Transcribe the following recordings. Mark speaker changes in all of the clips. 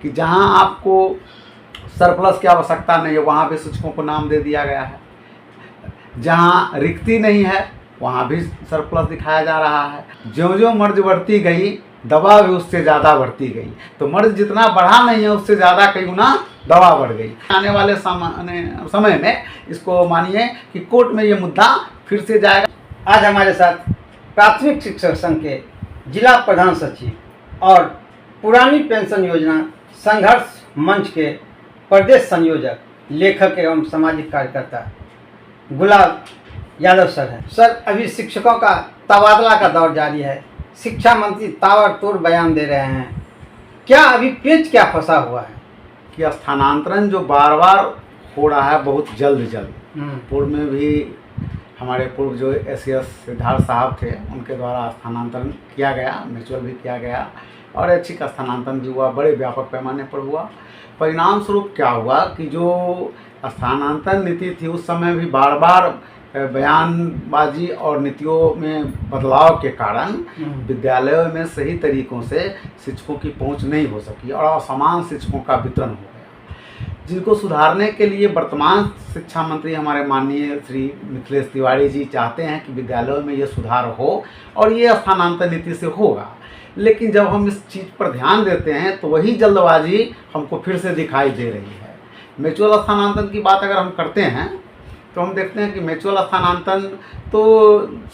Speaker 1: कि जहां आपको सरप्लस की आवश्यकता नहीं है वहां भी शिक्षकों को नाम दे दिया गया है। जहां रिक्ति नहीं है वहां भी सरप्लस दिखाया जा रहा है। ज्यों-ज्यों मर्ज बढ़ती गई दवा भी उससे ज़्यादा बढ़ती गई। तो मर्ज जितना बढ़ा नहीं है उससे ज़्यादा कई गुना दवा बढ़ गई। आने वाले समय में इसको मानिए कि कोर्ट में ये मुद्दा फिर से जाएगा।
Speaker 2: आज हमारे साथ प्राथमिक शिक्षक संघ के जिला प्रधान सचिव और पुरानी पेंशन योजना संघर्ष मंच के प्रदेश संयोजक, लेखक एवं सामाजिक कार्यकर्ता गुलाब यादव सर हैं। सर, अभी शिक्षकों का तबादला का दौर जारी है। शिक्षा मंत्री ताबड़तोड़ बयान दे रहे हैं। क्या अभी पेच क्या फंसा हुआ है
Speaker 1: कि स्थानांतरण जो बार बार हो रहा है बहुत जल्द पूर्व में भी हमारे पूर्व जो SES सिद्धार्थ साहब थे उनके द्वारा स्थानांतरण किया गया, म्यूचुअल भी किया गया और ऐच्छिक स्थानांतरण भी हुआ, बड़े व्यापक पैमाने पर हुआ। परिणाम स्वरूप क्या हुआ कि जो स्थानांतरण नीति थी उस समय भी बार बार बयानबाजी और नीतियों में बदलाव के कारण विद्यालयों में सही तरीकों से शिक्षकों की पहुंच नहीं हो सकी और असमान शिक्षकों का वितरण हो गया, जिनको सुधारने के लिए वर्तमान शिक्षा मंत्री हमारे माननीय श्री मिथिलेश तिवारी जी चाहते हैं कि विद्यालयों में ये सुधार हो और ये स्थानांतरण नीति से होगा। लेकिन जब हम इस चीज़ पर ध्यान देते हैं तो वही जल्दबाजी हमको फिर से दिखाई दे रही है। म्यूचुअल स्थानांतरण की बात अगर हम करते हैं तो हम देखते हैं कि म्यूचुअल स्थानांतरण तो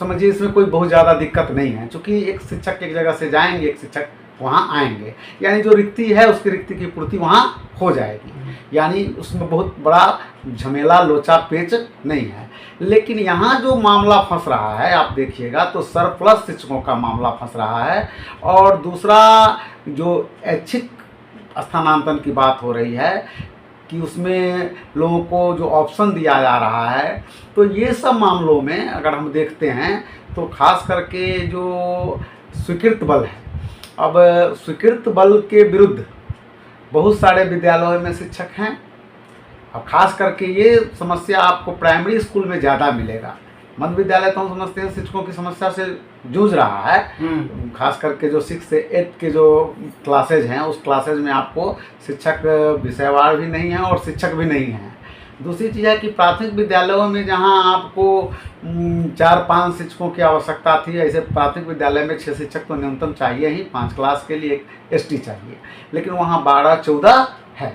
Speaker 1: समझिए इसमें कोई बहुत ज़्यादा दिक्कत नहीं है, क्योंकि एक शिक्षक एक जगह से जाएंगे, एक शिक्षक वहाँ आएंगे, यानी जो रिक्ति है उसकी रिक्ति की पूर्ति वहाँ हो जाएगी, यानी उसमें बहुत बड़ा झमेला लोचा पेच नहीं है। लेकिन यहाँ जो मामला फंस रहा है आप देखिएगा तो सरप्लस शिक्षकों का मामला फंस रहा है। और दूसरा जो ऐच्छिक स्थानांतरण की बात हो रही है कि उसमें लोगों को जो ऑप्शन दिया जा रहा है, तो ये सब मामलों में अगर हम देखते हैं तो खास करके जो स्वीकृत बल है, अब स्वीकृत बल के विरुद्ध बहुत सारे विद्यालयों में शिक्षक हैं। अब खास करके ये समस्या आपको प्राइमरी स्कूल में ज़्यादा मिलेगा। मध्य विद्यालय तो हम समझते हैं शिक्षकों की समस्या से जूझ रहा है, खास करके जो 6 से 8 के जो क्लासेज हैं उस क्लासेज में आपको शिक्षक विषयवार भी नहीं है और शिक्षक भी नहीं है। दूसरी चीज़ है कि प्राथमिक विद्यालयों में जहां आपको 4-5 शिक्षकों की आवश्यकता थी, ऐसे प्राथमिक विद्यालय में 6 शिक्षक तो न्यूनतम चाहिए ही, 5 क्लास के लिए एक ST चाहिए, लेकिन वहां 12-14 है।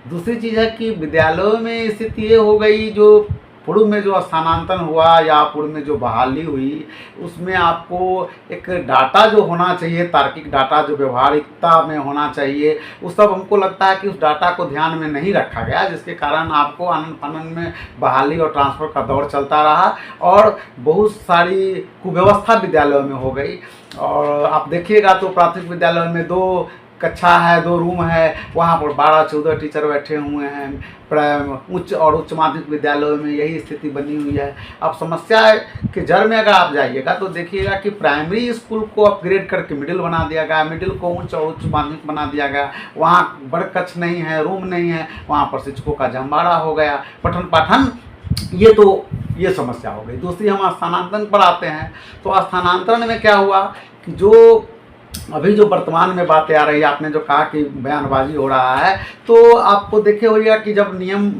Speaker 1: दूसरी चीज़ है कि विद्यालयों में स्थिति ये हो गई, जो पूर्व में जो स्थानांतरण हुआ या पूर्व में जो बहाली हुई उसमें आपको एक डाटा जो होना चाहिए, तार्किक डाटा जो व्यवहारिकता में होना चाहिए, उस सब हमको लगता है कि उस डाटा को ध्यान में नहीं रखा गया, जिसके कारण आपको आनन फानन में बहाली और ट्रांसफ़र का दौर चलता रहा और बहुत सारी कुव्यवस्था विद्यालयों में हो गई। और आप देखिएगा तो प्राथमिक विद्यालयों में 2 कक्षा है, 2 रूम है, वहाँ पर 12-14 टीचर बैठे हुए हैं। उच्च और उच्च माध्यमिक विद्यालयों में यही स्थिति बनी हुई है। अब समस्या के जड़ में अगर आप जाइएगा तो देखिएगा कि प्राइमरी स्कूल को अपग्रेड करके मिडिल बना दिया गया, मिडिल को उच्च और उच्च माध्यमिक बना दिया गया, वहाँ बड़ कक्ष नहीं है, रूम नहीं है, वहाँ पर शिक्षकों का जमवाड़ा हो गया, पठन पाठन, ये समस्या हो गई। दूसरी हम स्थानांतरण पर आते हैं तो स्थानांतरण में क्या हुआ कि जो अभी जो वर्तमान में बातें आ रही है, आपने जो कहा कि बयानबाजी हो रहा है, तो आपको देखे होगा कि जब नियम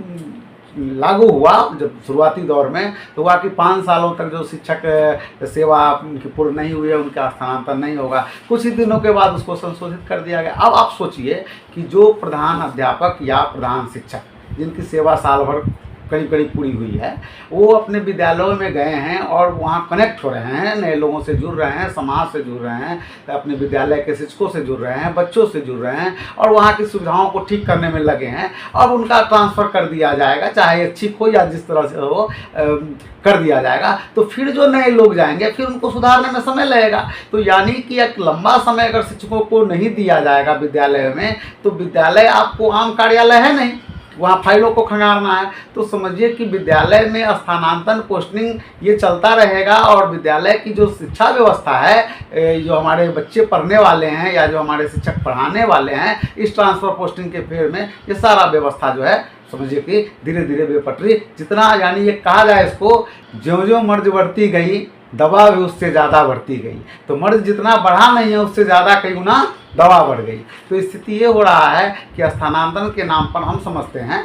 Speaker 1: लागू हुआ, जब शुरुआती दौर में तो हुआ कि 5 सालों तक जो शिक्षक सेवा उनकी पूर्ण नहीं हुई है उनका स्थानांतरण नहीं होगा। कुछ ही दिनों के बाद उसको संशोधित कर दिया गया। अब आप सोचिए कि जो प्रधान अध्यापक या प्रधान शिक्षक जिनकी सेवा साल भर करीब पूरी हुई है, वो अपने विद्यालयों में गए हैं और वहाँ कनेक्ट हो रहे हैं, नए लोगों से जुड़ रहे हैं, समाज से जुड़ रहे हैं, अपने विद्यालय के शिक्षकों से जुड़ रहे हैं, बच्चों से जुड़ रहे हैं और वहाँ की सुविधाओं को ठीक करने में लगे हैं। अब उनका ट्रांसफ़र कर दिया जाएगा, चाहे ऐच्छिक हो या जिस तरह से हो, कर दिया जाएगा। तो फिर जो नए लोग जाएंगे फिर उनको सुधारने में समय लगेगा। तो यानी कि एक लंबा समय अगर शिक्षकों को नहीं दिया जाएगा विद्यालय में, तो विद्यालय आपको आम कार्यालय है नहीं, वहाँ फाइलों को खंगारना है। तो समझिए कि विद्यालय में स्थानांतरण पोस्टिंग ये चलता रहेगा और विद्यालय की जो शिक्षा व्यवस्था है, जो हमारे बच्चे पढ़ने वाले हैं या जो हमारे शिक्षक पढ़ाने वाले हैं, इस ट्रांसफ़र पोस्टिंग के फेर में ये सारा व्यवस्था जो है समझिए कि धीरे धीरे बेपटरी, जितना यानी ये कहा जाए इसको, ज्यों-ज्यों मर्ज बढ़ती गई दवा भी उससे ज़्यादा बढ़ती गई। तो मर्ज जितना बढ़ा नहीं है उससे ज़्यादा कई गुना दबाव बढ़ गई। तो स्थिति ये हो रहा है कि स्थानांतरण के नाम पर हम समझते हैं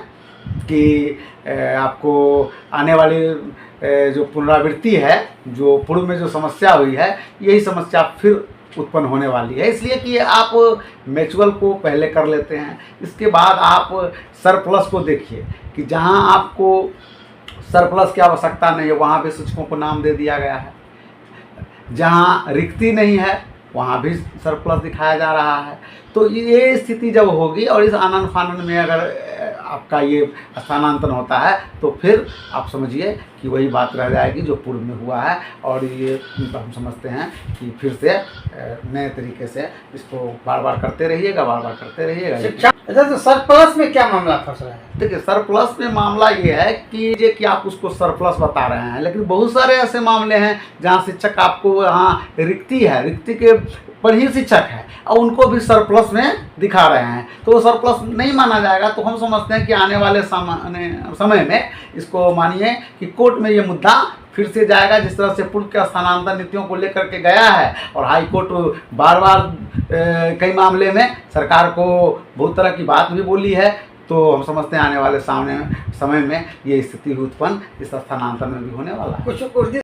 Speaker 1: कि आपको आने वाली जो पुनरावृत्ति है, जो पूर्व में जो समस्या हुई है, यही समस्या फिर उत्पन्न होने वाली है। इसलिए कि आप म्यूचुअल को पहले कर लेते हैं, इसके बाद आप सरप्लस को देखिए कि जहां आपको सरप्लस की आवश्यकता नहीं है वहां भी शिक्षकों को नाम दे दिया गया है, जहां रिक्ति नहीं है वहाँ भी सरप्लस दिखाया जा रहा है। तो ये स्थिति जब होगी और इस आनन फानन में अगर आपका ये स्थानांतरण होता है तो फिर आप समझिए कि वही बात रह जाएगी जो पूर्व में हुआ है, और ये हम समझते हैं कि फिर से नए तरीके से इसको बार बार करते रहिएगा, बार बार करते रहिएगा।
Speaker 2: अच्छा, तो सरप्लस में क्या मामला फंस रहा है?
Speaker 1: देखिए, सरप्लस में मामला ये है कि आप उसको सरप्लस बता रहे हैं, लेकिन बहुत सारे ऐसे मामले हैं जहाँ शिक्षक आपको यहाँ रिक्ति है, रिक्ति के पर ही शिक्षक है और उनको भी सरप्लस में दिखा रहे हैं, तो वो सरप्लस नहीं माना जाएगा। तो हम समझते हैं कि आने वाले समय में इसको मानिए कि कोर्ट में ये मुद्दा फिर से जाएगा, जिस तरह से पूर्व के स्थानांतरण नीतियों को लेकर के गया है। और हाई कोर्ट बार बार कई मामले में सरकार को बहुत तरह की बात भी बोली है। तो हम समझते हैं आने वाले समय में ये स्थिति उत्पन्न इस स्थानांतरण में भी होने वाला है।
Speaker 2: कुछ